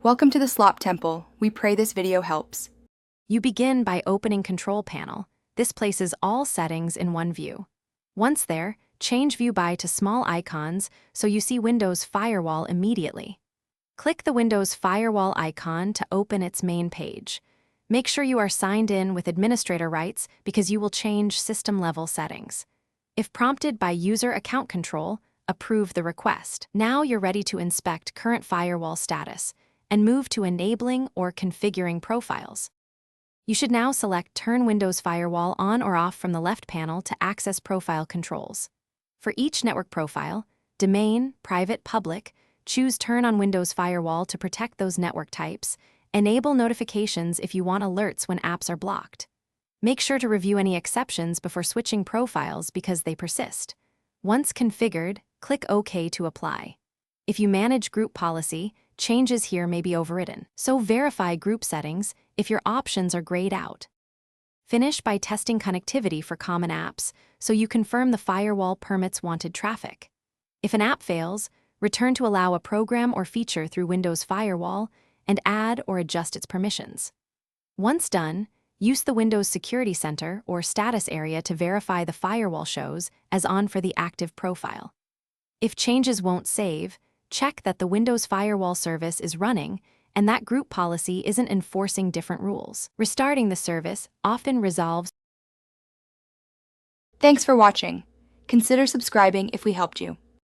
Welcome to the Slop Temple. We pray this video helps. You begin by opening Control Panel. This places all settings in one view. Once there, change View By to small icons so you see Windows Firewall immediately. Click the Windows Firewall icon to open its main page. Make sure you are signed in with administrator rights because you will change system-level settings. If prompted by User Account Control, approve the request. Now you're ready to inspect current firewall status and move to enabling or configuring profiles. You should now select Turn Windows Firewall on or off from the left panel to access profile controls. For each network profile, domain, private, public, choose Turn on Windows Firewall to protect those network types. Enable notifications if you want alerts when apps are blocked. Make sure to review any exceptions before switching profiles because they persist. Once configured, click OK to apply. If you manage group policy, changes here may be overridden, so verify group settings if your options are grayed out. Finish by testing connectivity for common apps so you confirm the firewall permits wanted traffic. If an app fails, return to allow a program or feature through Windows Firewall and add or adjust its permissions. Once done, use the Windows Security Center or status area to verify the firewall shows as on for the active profile. If changes won't save, check that the Windows Firewall service is running and that group policy isn't enforcing different rules. Restarting the service often resolves. Thanks for watching. Consider subscribing if we helped you.